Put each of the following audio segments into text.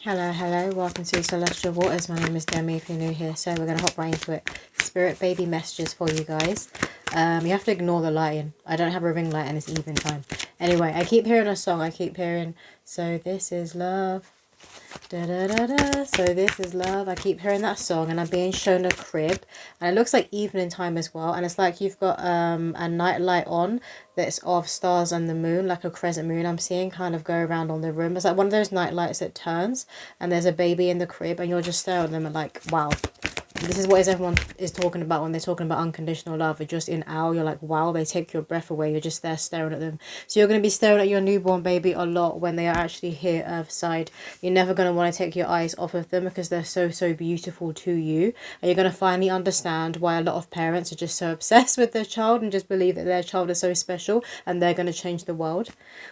Hello, welcome to Celestial Waters. My name is Demi if you're new here, so we're going to hop right into it. Spirit baby messages for you guys. You have to ignore the lighting. I don't have a ring light and it's evening time. Anyway, I keep hearing a song. I keep hearing, so this is love. Da, da, da, da. So this is love. I keep hearing that song and I'm being shown a crib. And it looks like evening time as well. And it's like you've got a night light on that's of stars and the moon, like a crescent moon I'm seeing kind of go around on the room. It's like one of those night lights that turns and there's a baby in the crib and you're just staring at them and like, wow. This is what everyone is talking about when they're talking about unconditional love. It's just in awe. You're like, wow, they take your breath away. You're just there staring at them. So you're going to be staring at your newborn baby a lot when they are actually here earthside. You're never going to want to take your eyes off of them because they're so beautiful to you. And you're going to finally understand why a lot of parents are just so obsessed with their child and just believe that their child is so special and they're going to change the world.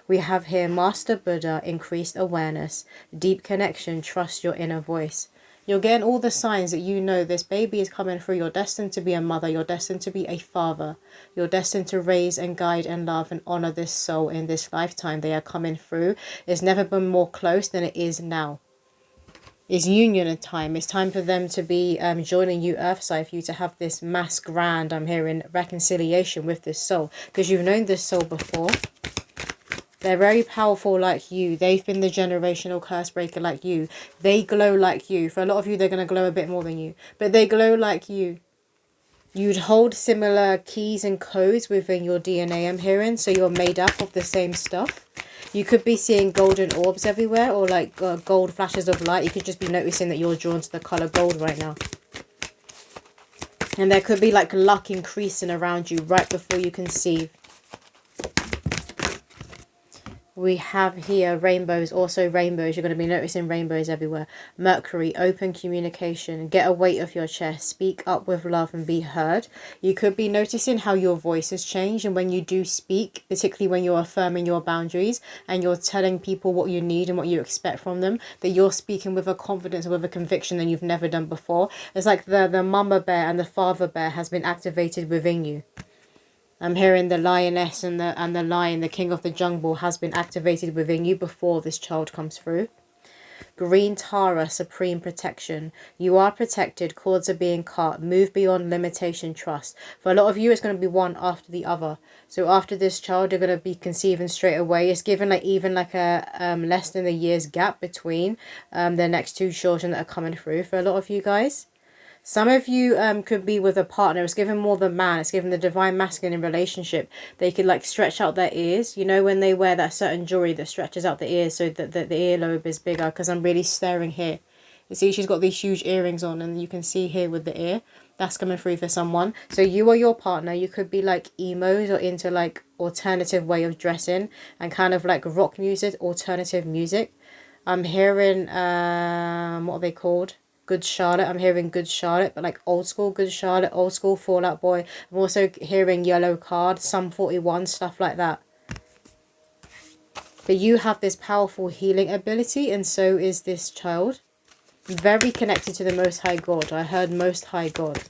We have here Master Buddha, increased awareness, deep connection, trust your inner voice. You're getting all the signs that you know this baby is coming through. You're destined to be a mother. You're destined to be a father. You're destined to raise and guide and love and honor this soul in this lifetime. They are coming through. It's never been more close than it is now. It's union time. It's time for them to be joining you earthside, for you to have this mass grand, I'm hearing, reconciliation with this soul. Because you've known this soul before. They're very powerful like you. They've been the generational curse breaker like you. They glow like you. For a lot of you, they're going to glow a bit more than you. But they glow like you. You'd hold similar keys and codes within your DNA, I'm hearing. So you're made up of the same stuff. You could be seeing golden orbs everywhere or like gold flashes of light. You could just be noticing that you're drawn to the colour gold right now. And there could be like luck increasing around you right before you conceive. We have here rainbows, also rainbows. You're going to be noticing rainbows everywhere. Mercury, open communication. Get a weight off your chest. Speak up with love and be heard. You could be noticing how your voice has changed. And when you do speak, particularly when you're affirming your boundaries and you're telling people what you need and what you expect from them, that you're speaking with a confidence and with a conviction that you've never done before. It's like the mama bear and the father bear has been activated within you. I'm hearing the lioness and the lion, the king of the jungle, has been activated within you before this child comes through. Green Tara, supreme protection. You are protected. Cords are being cut. Move beyond limitation. Trust. For a lot of you, it's going to be one after the other. So after this child, you're going to be conceiving straight away. It's given like even like a less than a year's gap between the next two children that are coming through for a lot of you guys. Some of you could be with a partner. It's given more than man. It's given the divine masculine in relationship. They could like stretch out their ears. You know when they wear that certain jewelry that stretches out the ears so that the earlobe is bigger. Because I'm really staring here. You see she's got these huge earrings on and you can see here with the ear. That's coming through for someone. So you or your partner, you could be like emos or into like alternative way of dressing. And kind of like rock music, alternative music. I'm hearing, what are they called? Good Charlotte. I'm hearing Good Charlotte, but like old school Good Charlotte, old school Fall Out Boy. I'm also hearing Yellow Card, Sum 41, stuff like that. But you have this powerful healing ability, and so is this child. Very connected to the Most High God. I heard Most High God.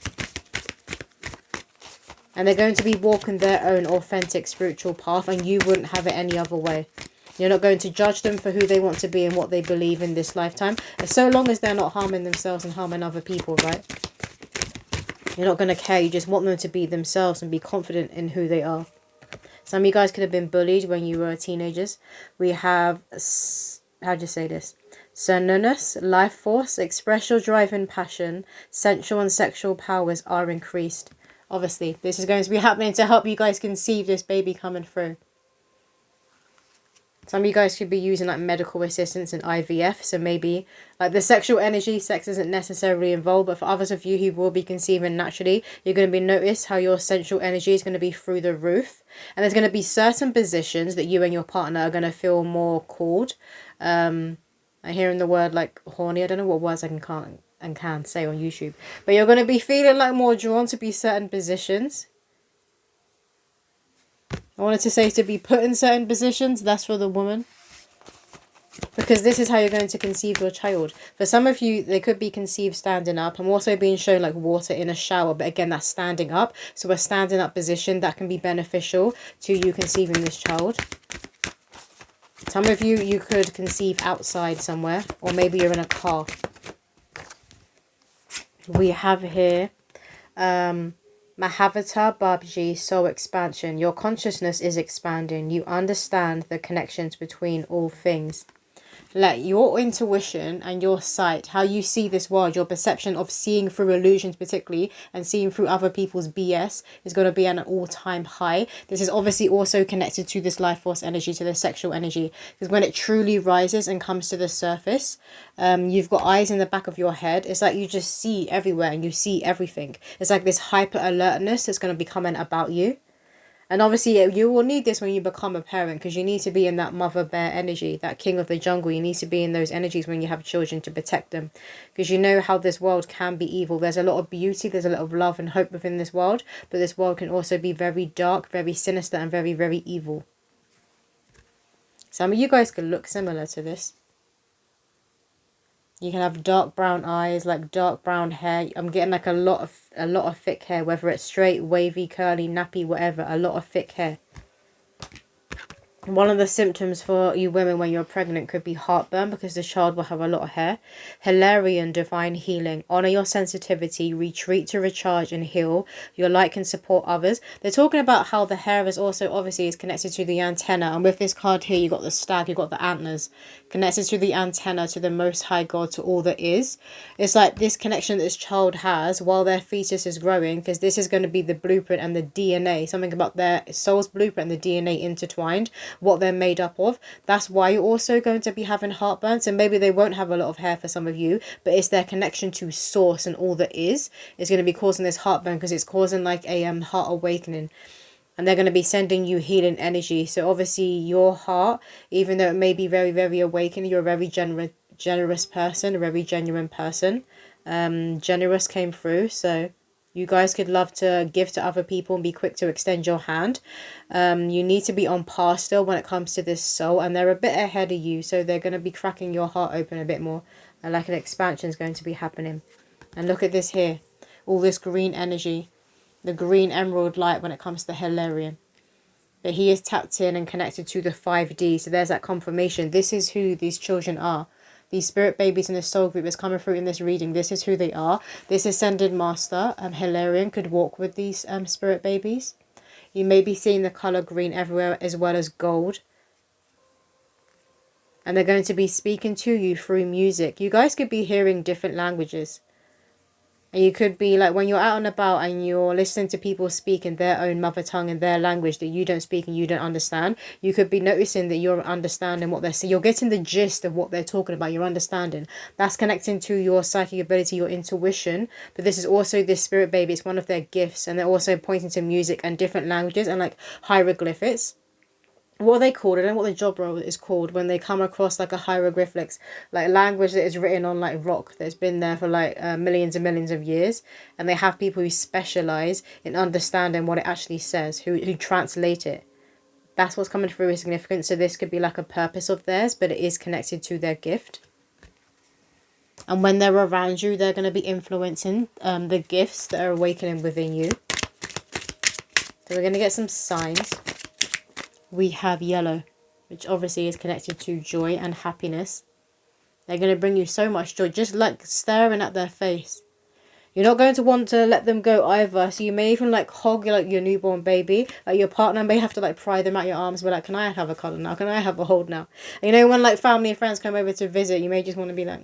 And they're going to be walking their own authentic spiritual path, and you wouldn't have it any other way. You're not going to judge them for who they want to be and what they believe in this lifetime. So long as they're not harming themselves and harming other people, right? You're not going to care. You just want them to be themselves and be confident in who they are. Some of you guys could have been bullied when you were teenagers. We have, how do you say this? Sonunus, life force, express your drive and passion. Sensual and sexual powers are increased. Obviously, this is going to be happening to help you guys conceive this baby coming through. Some of you guys could be using like medical assistance and IVF. So maybe like the sexual energy, sex isn't necessarily involved. But for others of you who will be conceiving naturally, you're going to be notice how your sensual energy is going to be through the roof. And there's going to be certain positions that you and your partner are going to feel more called. I'm hearing the word like horny. I don't know what words I can say on YouTube. But you're going to be feeling like more drawn to be certain positions. I wanted to say to be put in certain positions. That's for the woman. Because this is how you're going to conceive your child. For some of you, they could be conceived standing up. I'm also being shown like water in a shower. But again, that's standing up. So a standing up position that can be beneficial to you conceiving this child. Some of you, you could conceive outside somewhere, or maybe you're in a car. We have here Mahavata Babji, soul expansion. Your consciousness is expanding. You understand the connections between all things. Like your intuition and your sight, how you see this world, your perception of seeing through illusions particularly and seeing through other people's BS is going to be at an all-time high. This is obviously also connected to this life force energy, to the sexual energy, because when it truly rises and comes to the surface, you've got eyes in the back of your head. It's like you just see everywhere and you see everything. It's like this hyper alertness that's going to be coming about you. And obviously you will need this when you become a parent, because you need to be in that mother bear energy, that king of the jungle. You need to be in those energies when you have children to protect them, because you know how this world can be evil. There's a lot of beauty, there's a lot of love and hope within this world, but this world can also be very dark, very sinister and very, very evil. Some of you guys could look similar to this. You can have dark brown eyes, like dark brown hair. I'm getting like a lot of thick hair, whether it's straight, wavy, curly, nappy, whatever. A lot of thick hair. One of the symptoms for you women when you're pregnant could be heartburn, because the child will have a lot of hair. Hilarion, divine healing. Honor your sensitivity. Retreat to recharge and heal. Your light can support others. They're talking about how the hair is also obviously is connected to the antenna. And with this card here, you got the stag, you got the antlers. Connected to the antenna, to the most high God, to all that is. It's like this connection that this child has while their fetus is growing, because this is going to be the blueprint and the DNA. Something about their soul's blueprint and the DNA intertwined, what they're made up of. That's why you're also going to be having heartburn. So maybe they won't have a lot of hair for some of you, but it's their connection to source and all that is going to be causing this heartburn, because it's causing like a heart awakening. And they're going to be sending you healing energy. So obviously your heart, even though it may be very, very awakening, you're a very generous person, a very genuine person. Generous came through. So you guys could love to give to other people and be quick to extend your hand. You need to be on par still when it comes to this soul. And they're a bit ahead of you. So they're going to be cracking your heart open a bit more. And like an expansion is going to be happening. And look at this here. All this green energy. The green emerald light when it comes to Hilarion. But he is tapped in and connected to the 5D. So there's that confirmation. This is who these children are. These spirit babies in the soul group is coming through in this reading. This is who they are. This ascended master, Hilarion, could walk with these spirit babies. You may be seeing the colour green everywhere, as well as gold. And they're going to be speaking to you through music. You guys could be hearing different languages. And you could be like, when you're out and about and you're listening to people speak in their own mother tongue and their language that you don't speak and you don't understand, you could be noticing that you're understanding what they're saying. You're getting the gist of what they're talking about. You're understanding. That's connecting to your psychic ability, your intuition. But this is also this spirit baby. It's one of their gifts. And they're also pointing to music and different languages and like hieroglyphics. What are they called? I don't know what the job role is called when they come across like a hieroglyphics, like language that is written on like rock that's been there for like millions and millions of years, and they have people who specialize in understanding what it actually says, who translate it. That's what's coming through is significant. So this could be like a purpose of theirs, but it is connected to their gift. And when they're around you, they're going to be influencing the gifts that are awakening within you. So we're going to get some signs. We have yellow, which obviously is connected to joy and happiness. They're going to bring you so much joy, just like staring at their face. You're not going to want to let them go either, so you may even like hug like your newborn baby. Like your partner may have to like pry them out your arms, but like, can I have a cuddle now? Can I have a hold now? And you know, when like family and friends come over to visit, you may just want to be like,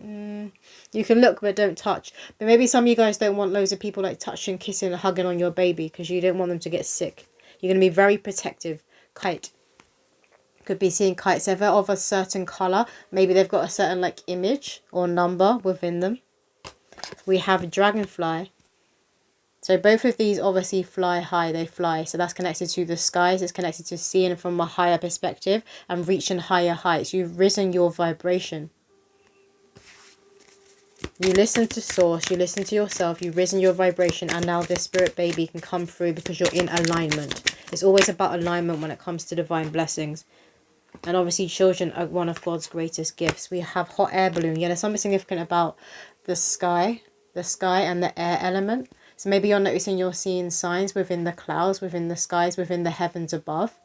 you can look but don't touch. But maybe some of you guys don't want loads of people like touching, kissing, and hugging on your baby because you don't want them to get sick. You're going to be very protective. Kite. Could be seeing kites ever of a certain colour. Maybe they've got a certain like image or number within them. We have dragonfly. So both of these obviously fly high. They fly. So that's connected to the skies. It's connected to seeing from a higher perspective and reaching higher heights. You've risen your vibration. You listen to source. You listen to yourself. You've risen your vibration. And now this spirit baby can come through because you're in alignment. It's always about alignment when it comes to divine blessings. And obviously children are one of God's greatest gifts. We have hot air balloon. Yeah, there's something significant about the sky and the air element. So maybe you're noticing you're seeing signs within the clouds, within the skies, within the heavens above.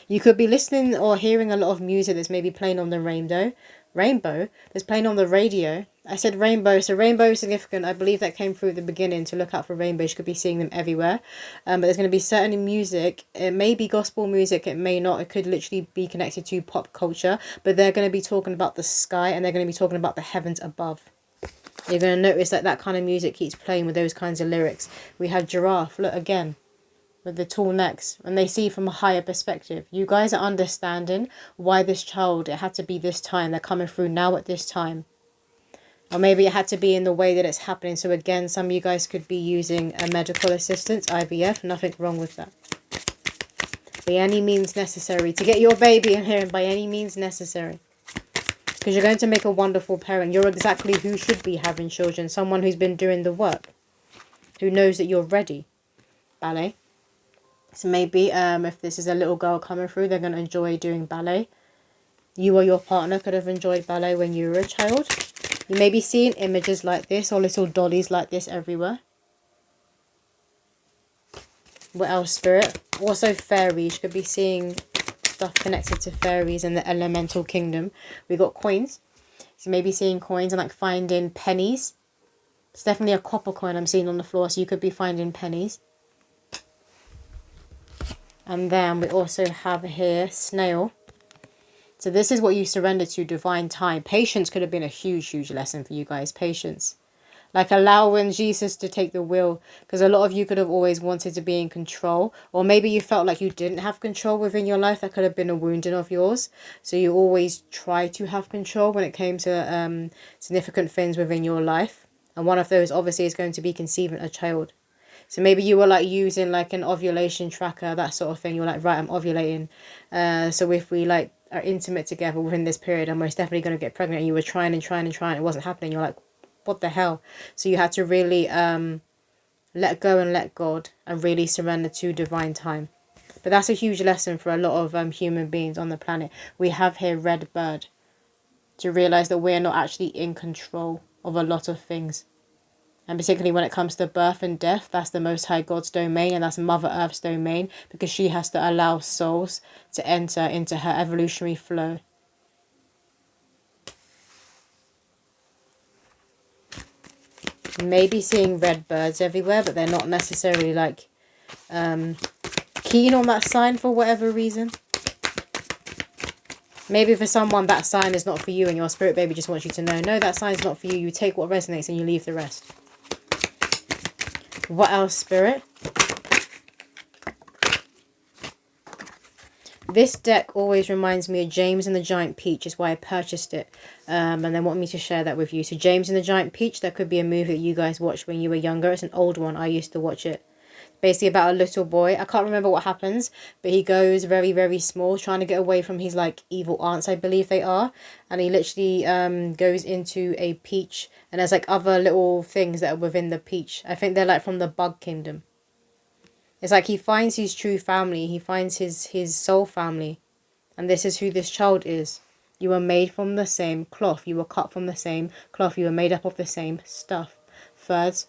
You could be listening or hearing a lot of music that's maybe playing on the rainbow that's playing on the radio. I said rainbow, so rainbow is significant. I believe that came through at the beginning, to look out for rainbows. You could be seeing them everywhere. But there's going to be certain music. It may be gospel music, it may not. It could literally be connected to pop culture. But they're going to be talking about the sky, and they're going to be talking about the heavens above. You're going to notice that that kind of music keeps playing with those kinds of lyrics. We have giraffe, look again, with the tall necks, and they see from a higher perspective. You guys are understanding why this child, it had to be this time. They're coming through now at this time. Or maybe it had to be in the way that it's happening. So again, some of you guys could be using a medical assistance, IVF. Nothing wrong with that. By any means necessary. To get your baby in here, by any means necessary. Because you're going to make a wonderful parent. You're exactly who should be having children. Someone who's been doing the work. Who knows that you're ready. Ballet. So maybe if this is a little girl coming through, they're going to enjoy doing ballet. You or your partner could have enjoyed ballet when you were a child. You may be seeing images like this or little dollies like this everywhere. What else, Spirit? Also fairies. You could be seeing stuff connected to fairies and the elemental kingdom. We got coins. So maybe seeing coins and like finding pennies. It's definitely a copper coin I'm seeing on the floor. So you could be finding pennies. And then we also have here snail. So this is what you surrender to, divine time. Patience could have been a huge, huge lesson for you guys. Patience. Like allowing Jesus to take the wheel. Because a lot of you could have always wanted to be in control. Or maybe you felt like you didn't have control within your life. That could have been a wounding of yours. So you always try to have control when it came to significant things within your life. And one of those obviously is going to be conceiving a child. So maybe you were like using like an ovulation tracker, that sort of thing. You're like, right, I'm ovulating. So if we like are intimate together within this period, I'm most definitely going to get pregnant. And you were trying and trying and trying. It wasn't happening. You're like, what the hell? So you had to really let go and let God and really surrender to divine time. But that's a huge lesson for a lot of human beings on the planet. We have here red bird. To realise that we're not actually in control of a lot of things. And particularly when it comes to birth and death, that's the Most High God's domain, and that's Mother Earth's domain, because she has to allow souls to enter into her evolutionary flow. Maybe seeing red birds everywhere, but they're not necessarily like keen on that sign for whatever reason. Maybe for someone that sign is not for you, and your spirit baby just wants you to know, no, that sign's not for you. You take what resonates and you leave the rest. What else, Spirit? This deck always reminds me of James and the Giant Peach. Is why I purchased it. And they want me to share that with you. So James and the Giant Peach, that could be a movie that you guys watched when you were younger. It's an old one. I used to watch it. Basically about a little boy. I can't remember what happens, but he goes very, very small, trying to get away from his like evil aunts, I believe they are. And he literally goes into a peach, and there's like other little things that are within the peach. I think they're like from the bug kingdom. It's like he finds his true family. He finds his soul family. And this is who this child is. You were made from the same cloth. You were cut from the same cloth. You were made up of the same stuff. Birds.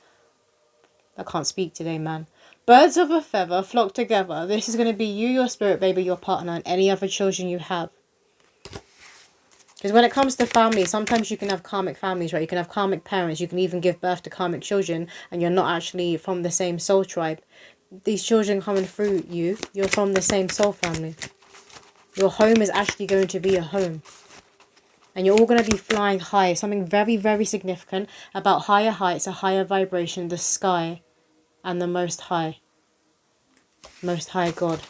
I can't speak today, man. Birds of a feather flock together. This is going to be you, your spirit baby, your partner, and any other children you have. Because when it comes to family, sometimes you can have karmic families, right? You can have karmic parents. You can even give birth to karmic children, and you're not actually from the same soul tribe. These children coming through you, you're from the same soul family. Your home is actually going to be a home. And you're all going to be flying high. Something very, very significant about higher heights, a higher vibration, the sky, and the Most High. Most High God.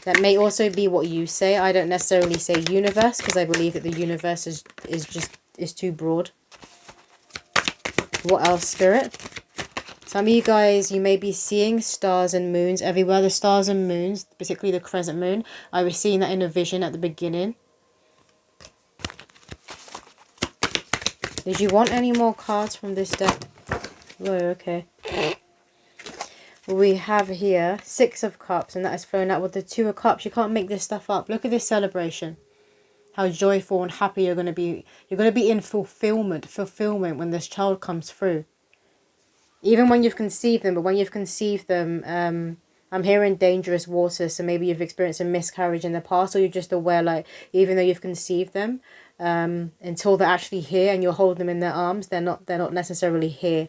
That may also be what you say. I don't necessarily say universe, because I believe that the universe is too broad. What else, Spirit? Some of you guys, you may be seeing stars and moons everywhere. The stars and moons, particularly the crescent moon. I was seeing that in a vision at the beginning. Did you want any more cards from this deck? Oh, okay. We have here 6 of Cups, and that is thrown out with the 2 of Cups. You can't make this stuff up. Look at this celebration. How joyful and happy you're going to be. You're going to be in fulfillment when this child comes through. Even when you've conceived them, but when you've conceived them, I'm hearing dangerous waters. So maybe you've experienced a miscarriage in the past, or you're just aware, like, even though you've conceived them, until they're actually here and you're holding them in their arms, they're not necessarily here.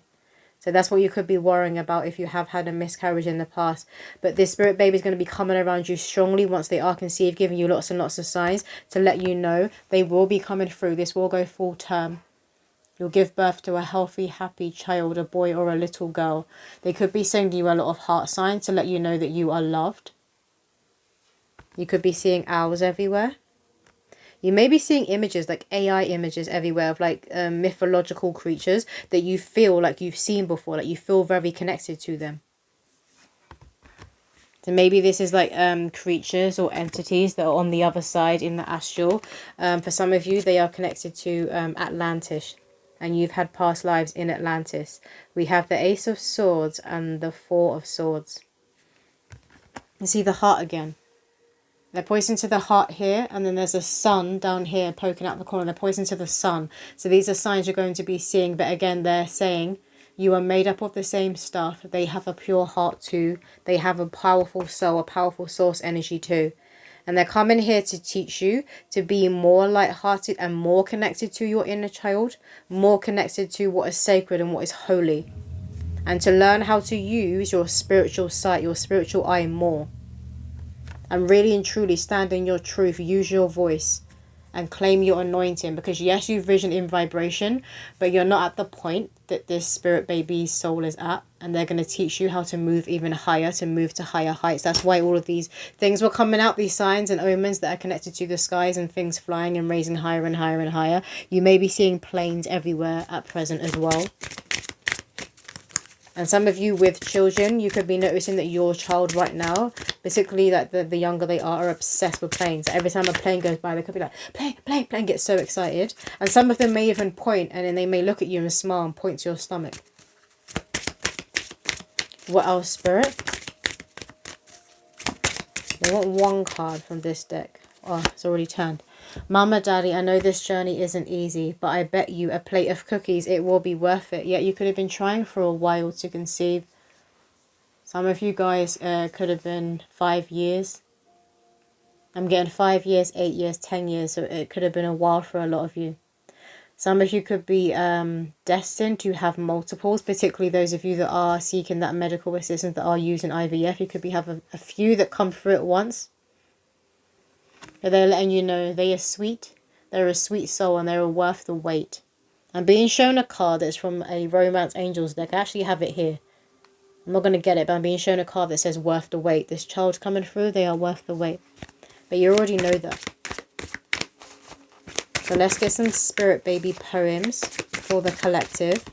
So that's what you could be worrying about if you have had a miscarriage in the past. But this spirit baby is going to be coming around you strongly once they are conceived, giving you lots and lots of signs to let you know they will be coming through. This will go full term. You'll give birth to a healthy, happy child, a boy or a little girl. They could be sending you a lot of heart signs to let you know that you are loved. You could be seeing owls everywhere. You may be seeing images, like AI images everywhere of like mythological creatures that you feel like you've seen before, like you feel very connected to them. So maybe this is like creatures or entities that are on the other side in the astral. For some of you, they are connected to Atlantis, and you've had past lives in Atlantis. We have the Ace of Swords and the Four of Swords. You see the heart again. They're pointing to the heart here, and then there's a sun down here poking out the corner. They're pointing to the sun. So these are signs you're going to be seeing. But again, they're saying you are made up of the same stuff. They have a pure heart too. They have a powerful soul, a powerful source energy too. And they're coming here to teach you to be more light-hearted and more connected to your inner child. More connected to what is sacred and what is holy. And to learn how to use your spiritual sight, your spiritual eye more. And really and truly stand in your truth, use your voice and claim your anointing. Because yes, you vision in vibration, but you're not at the point that this spirit baby's soul is at. And they're going to teach you how to move even higher, to move to higher heights. That's why all of these things were coming out, these signs and omens that are connected to the skies and things flying and raising higher and higher and higher. You may be seeing planes everywhere at present as well. And some of you with children, you could be noticing that your child right now, particularly like the younger they are obsessed with planes. Every time a plane goes by, they could be like, plane, get so excited. And some of them may even point, and then they may look at you and smile and point to your stomach. What else, Spirit? They want one card from this deck. Oh, it's already turned. Mama, Daddy, I know this journey isn't easy, but I bet you a plate of cookies, it will be worth it. Yet you could have been trying for a while to conceive. Some of you guys could have been 5 years. I'm getting 5 years, 8 years, 10 years, so it could have been a while for a lot of you. Some of you could be destined to have multiples, particularly those of you that are seeking that medical assistance, that are using IVF. You could be have a few that come through at once. But they're letting you know they are sweet. They're a sweet soul and they're worth the wait. I'm being shown a card that's from a Romance Angels deck. I actually have it here. I'm not going to get it, but I'm being shown a card that says worth the wait. This child's coming through, they are worth the wait. But you already know that. So let's get some spirit baby poems for the collective.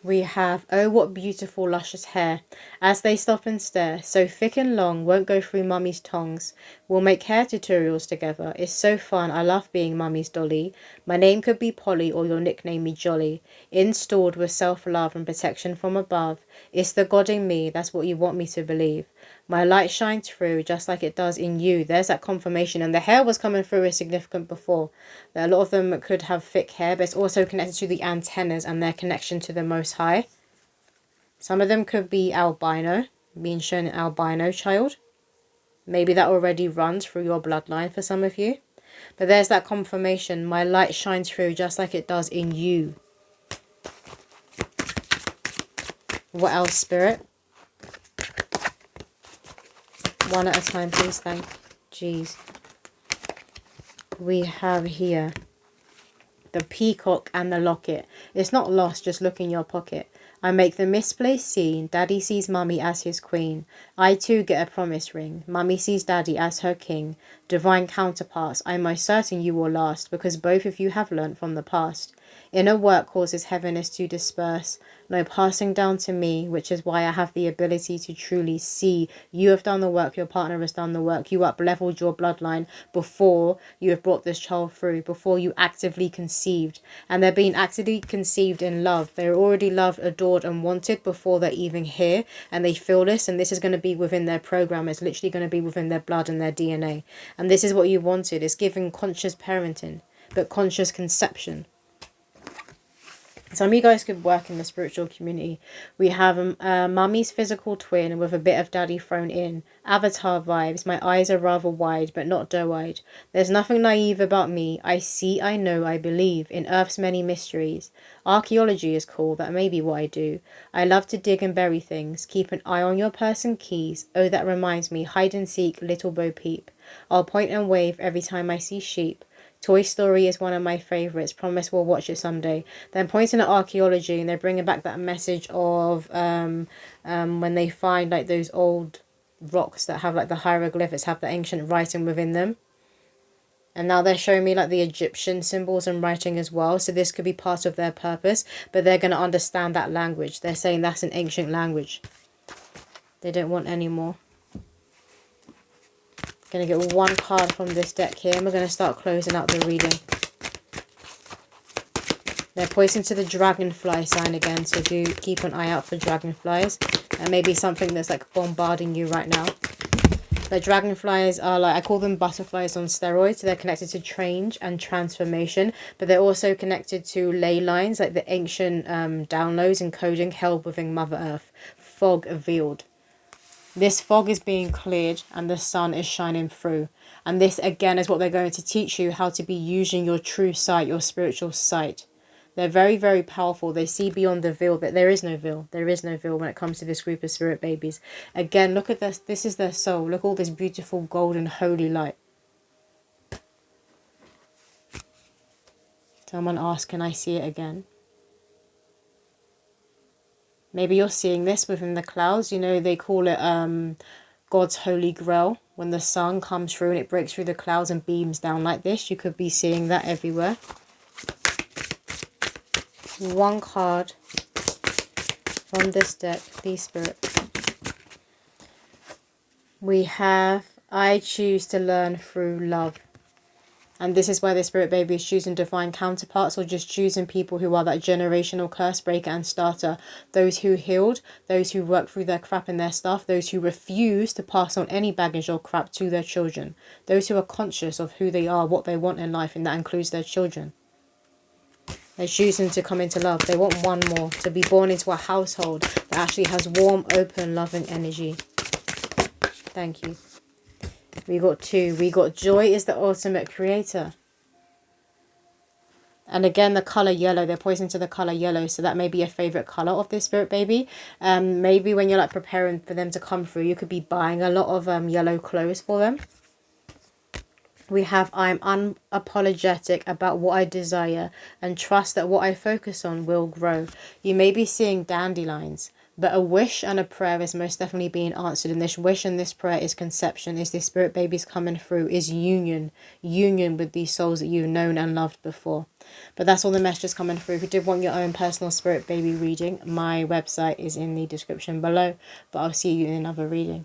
We have, oh, what beautiful luscious hair, as they stop and stare, so thick and long, won't go through mummy's tongs. We'll make hair tutorials together, it's so fun, I love being mummy's dolly. My name could be Polly, or your nickname me Jolly. Installed with self-love and protection from above. It's the God in me, that's what you want me to believe. My light shines through, just like it does in you. There's that confirmation. And the hair was coming through as significant before. A lot of them could have thick hair, but it's also connected to the antennas and their connection to the Most High. Some of them could be albino, being shown an albino child. Maybe that already runs through your bloodline for some of you. But there's that confirmation. My light shines through, just like it does in you. What else, Spirit? One at a time, please. Thank jeez. We have here the peacock and the locket. It's not lost, just look in your pocket. I make the misplaced scene. Daddy sees Mummy as his queen. I too get a promise ring. Mummy sees Daddy as her king. Divine counterparts, I'm most certain you will last, because both of you have learnt from the past. Inner work causes heaviness to disperse. No passing down to me, which is why I have the ability to truly see. You have done the work, your partner has done the work. You up-leveled your bloodline before you have brought this child through, before you actively conceived. And they're being actively conceived in love. They're already loved, adored and wanted before they're even here. And they feel this, and this is going to be within their program. It's literally going to be within their blood and their DNA. And this is what you wanted. It's giving conscious parenting, but conscious conception. Some of you guys could work in the spiritual community. We have mummy's physical twin with a bit of daddy thrown in. Avatar vibes. My eyes are rather wide, but not doe-eyed. There's nothing naive about me. I see, I know, I believe in Earth's many mysteries. Archaeology is cool. That may be what I do. I love to dig and bury things. Keep an eye on your purse and keys. Oh, that reminds me. Hide and seek, little Bo Peep. I'll point and wave every time I see sheep. Toy Story is one of my favourites. Promise we'll watch it someday. They're pointing at archaeology and they're bringing back that message of when they find like those old rocks that have like the hieroglyphics, have the ancient writing within them. And now they're showing me like the Egyptian symbols and writing as well. So this could be part of their purpose, but they're going to understand that language. They're saying that's an ancient language. They don't want any more. Going to get one card from this deck here, and we're going to start closing out the reading. They're pointing to the dragonfly sign again, so do keep an eye out for dragonflies. And maybe something that's like bombarding you right now. The dragonflies are like, I call them butterflies on steroids. So they're connected to change and transformation, but they're also connected to ley lines, like the ancient downloads and coding held within Mother Earth. Fog veiled. This fog is being cleared and the sun is shining through. And this again is what they're going to teach you, how to be using your true sight, your spiritual sight. They're very, very powerful. They see beyond the veil. That there is no veil. There is no veil when it comes to this group of spirit babies. Again, look at this. This is their soul. Look at all this beautiful golden holy light. Someone asked, can I see it again? Maybe you're seeing this within the clouds. You know, they call it God's Holy Grail. When the sun comes through and it breaks through the clouds and beams down like this, you could be seeing that everywhere. One card from this deck, please, Spirit. We have, I choose to learn through love. And this is where the spirit baby is choosing divine counterparts, or just choosing people who are that generational curse breaker and starter. Those who healed, those who work through their crap and their stuff, those who refuse to pass on any baggage or crap to their children. Those who are conscious of who they are, what they want in life, and that includes their children. They're choosing to come into love. They want one more, to be born into a household that actually has warm, open, loving energy. Thank you. We got two. We got joy is the ultimate creator. And again, the colour yellow. They're pointing to the colour yellow. So that may be a favourite colour of this spirit baby. Maybe when you're like preparing for them to come through, you could be buying a lot of yellow clothes for them. We have, I'm unapologetic about what I desire and trust that what I focus on will grow. You may be seeing dandelions, but a wish and a prayer is most definitely being answered. And this wish and this prayer is conception, is this spirit baby's coming through, is union with these souls that you've known and loved before. But that's all the messages coming through. If you did want your own personal spirit baby reading, my website is in the description below. But I'll see you in another reading.